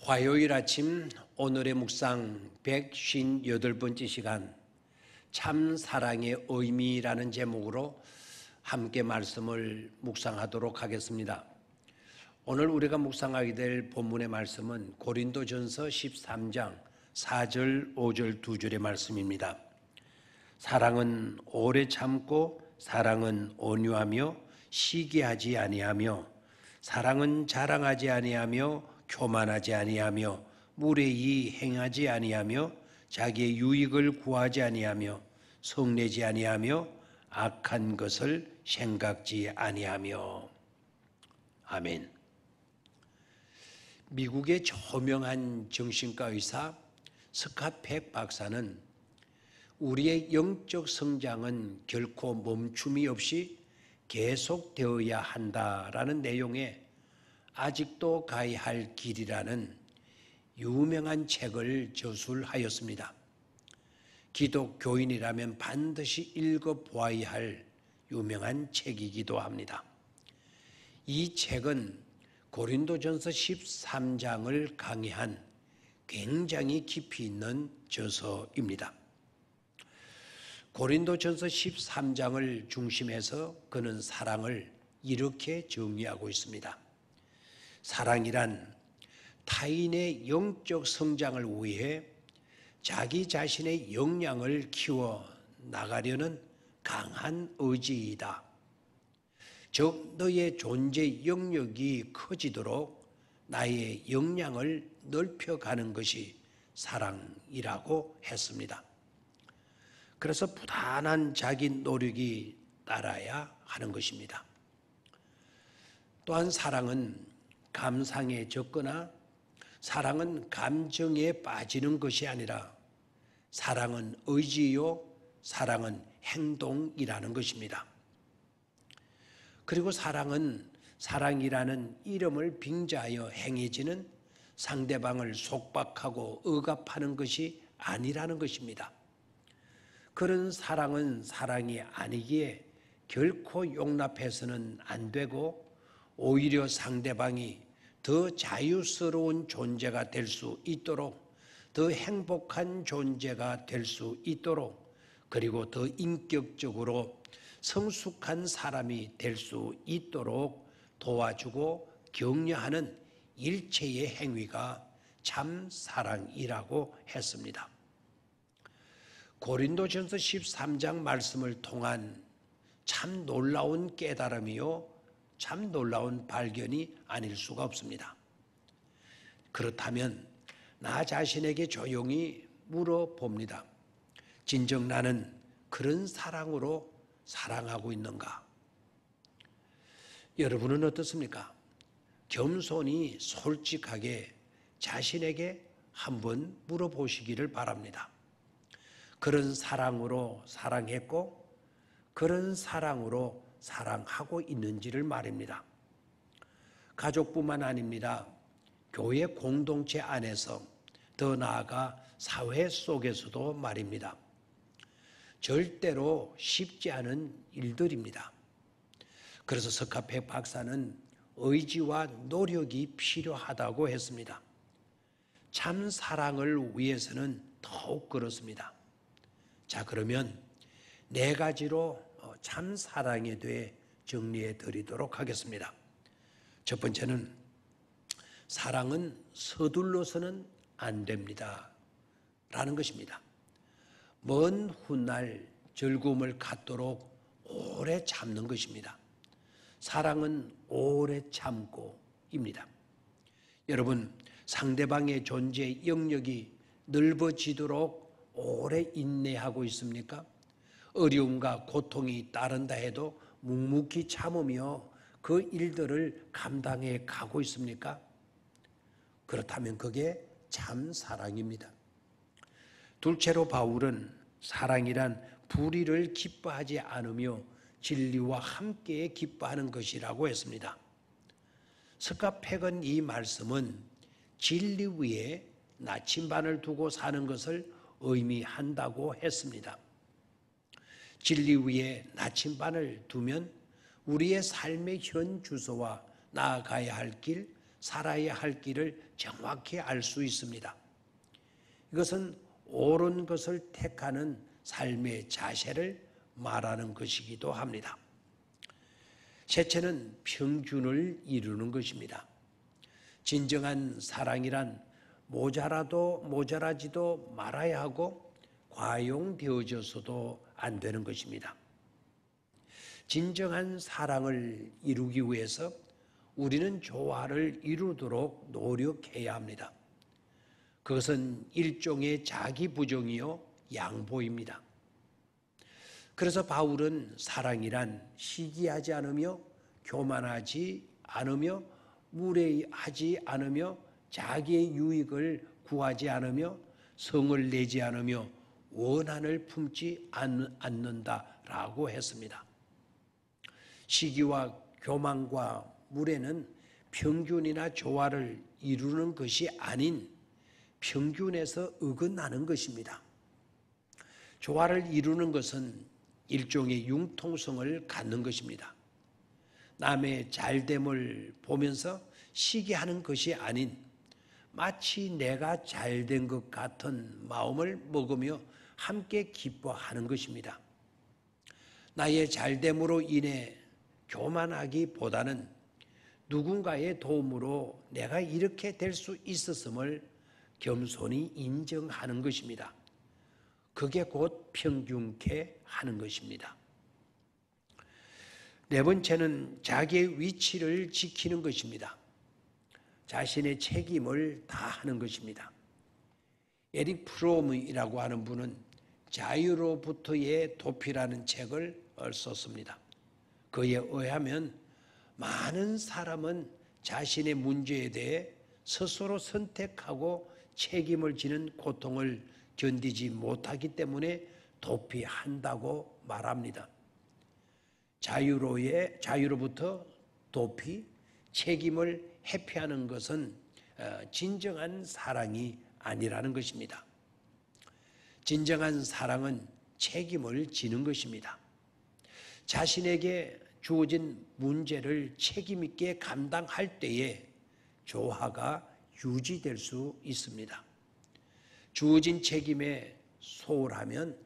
화요일 아침 오늘의 묵상 158번째 시간 참 사랑의 의미라는 제목으로 함께 말씀을 묵상하도록 하겠습니다. 오늘 우리가 묵상하게 될 본문의 말씀은 고린도전서 13장 4절 5절 2절의 말씀입니다. 사랑은 오래 참고 사랑은 온유하며 시기하지 아니하며 사랑은 자랑하지 아니하며 교만하지 아니하며 무례히 행하지 아니하며 자기의 유익을 구하지 아니하며 성내지 아니하며 악한 것을 생각지 아니하며. 아멘. 미국의 저명한 정신과 의사 스캇 팩 박사는 우리의 영적 성장은 결코 멈춤이 없이 계속되어야 한다라는 내용의 아직도 가야 할 길이라는 유명한 책을 저술하였습니다. 기독교인이라면 반드시 읽어보아야 할 유명한 책이기도 합니다. 이 책은 고린도전서 13장을 강의한 굉장히 깊이 있는 저서입니다. 고린도전서 13장을 중심해서 그는 사랑을 이렇게 정의하고 있습니다. 사랑이란 타인의 영적 성장을 위해 자기 자신의 역량을 키워 나가려는 강한 의지이다. 즉 너의 존재 영역이 커지도록 나의 역량을 넓혀가는 것이 사랑이라고 했습니다. 그래서 부단한 자기 노력이 따라야 하는 것입니다. 또한 사랑은 감상에 젖거나 사랑은 감정에 빠지는 것이 아니라 사랑은 의지요, 사랑은 행동이라는 것입니다. 그리고 사랑은 사랑이라는 이름을 빙자하여 행해지는 상대방을 속박하고 억압하는 것이 아니라는 것입니다. 그런 사랑은 사랑이 아니기에 결코 용납해서는 안 되고 오히려 상대방이 더 자유스러운 존재가 될 수 있도록, 더 행복한 존재가 될 수 있도록, 그리고 더 인격적으로 성숙한 사람이 될 수 있도록 도와주고 격려하는 일체의 행위가 참 사랑이라고 했습니다. 고린도전서 13장 말씀을 통한 참 놀라운 깨달음이요, 참 놀라운 발견이 아닐 수가 없습니다. 그렇다면 나 자신에게 조용히 물어봅니다. 진정 나는 그런 사랑으로 사랑하고 있는가? 여러분은 어떻습니까? 겸손히 솔직하게 자신에게 한번 물어보시기를 바랍니다. 그런 사랑으로 사랑했고 그런 사랑으로 사랑하고 있는지를 말입니다. 가족뿐만 아닙니다. 교회 공동체 안에서 더 나아가 사회 속에서도 말입니다. 절대로 쉽지 않은 일들입니다. 그래서 스캇 팩 박사는 의지와 노력이 필요하다고 했습니다. 참 사랑을 위해서는 더욱 그렇습니다. 자, 그러면 네 가지로 참 사랑에 대해 정리해 드리도록 하겠습니다. 첫 번째는 사랑은 서둘러서는 안 됩니다 라는 것입니다. 먼 훗날 즐거움을 갖도록 오래 참는 것입니다. 사랑은 오래 참고입니다. 여러분, 상대방의 존재 영역이 넓어지도록 오래 인내하고 있습니까? 어려움과 고통이 따른다 해도 묵묵히 참으며 그 일들을 감당해 가고 있습니까? 그렇다면 그게 참 사랑입니다. 둘째로 바울은 사랑이란 불의를 기뻐하지 않으며 진리와 함께 기뻐하는 것이라고 했습니다. 스캇 팩은 이 말씀은 진리 위에 나침반을 두고 사는 것을 의미한다고 했습니다. 진리 위에 나침반을 두면 우리의 삶의 현 주소와 나아가야 할 길, 살아야 할 길을 정확히 알 수 있습니다. 이것은 옳은 것을 택하는 삶의 자세를 말하는 것이기도 합니다. 셋째는 평균을 이루는 것입니다. 진정한 사랑이란 모자라도 모자라지도 말아야 하고 과용되어져서도 안 되는 것입니다. 진정한 사랑을 이루기 위해서 우리는 조화를 이루도록 노력해야 합니다. 그것은 일종의 자기 부정이요 양보입니다. 그래서 바울은 사랑이란 시기하지 않으며 교만하지 않으며 무례하지 않으며 자기의 유익을 구하지 않으며 성을 내지 않으며 원한을 품지 않는다라고 했습니다. 시기와 교만과 무례는 평균이나 조화를 이루는 것이 아닌 평균에서 어긋나는 것입니다. 조화를 이루는 것은 일종의 융통성을 갖는 것입니다. 남의 잘됨을 보면서 시기하는 것이 아닌 마치 내가 잘된 것 같은 마음을 먹으며 함께 기뻐하는 것입니다. 나의 잘됨으로 인해 교만하기보다는 누군가의 도움으로 내가 이렇게 될 수 있었음을 겸손히 인정하는 것입니다. 그게 곧 평균케 하는 것입니다. 네 번째는 자기의 위치를 지키는 것입니다. 자신의 책임을 다하는 것입니다. 에릭 프롬이라고 하는 분은 자유로부터의 도피라는 책을 썼습니다. 그에 의하면 많은 사람은 자신의 문제에 대해 스스로 선택하고 책임을 지는 고통을 견디지 못하기 때문에 도피한다고 말합니다. 자유로부터 도피, 책임을 회피하는 것은 진정한 사랑이 아니라는 것입니다. 진정한 사랑은 책임을 지는 것입니다. 자신에게 주어진 문제를 책임 있게 감당할 때에 조화가 유지될 수 있습니다. 주어진 책임에 소홀하면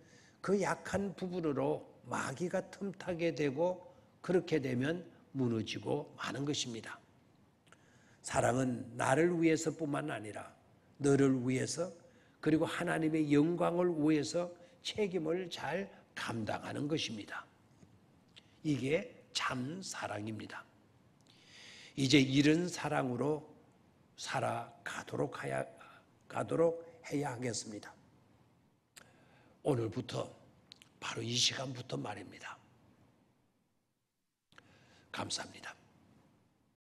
그 약한 부분으로 마귀가 틈타게 되고 그렇게 되면 무너지고 마는 것입니다. 사랑은 나를 위해서뿐만 아니라 너를 위해서 그리고 하나님의 영광을 위해서 책임을 잘 감당하는 것입니다. 이게 참 사랑입니다. 이제 이런 사랑으로 살아가도록 해야 하겠습니다. 오늘부터 바로 이 시간부터 말입니다. 감사합니다.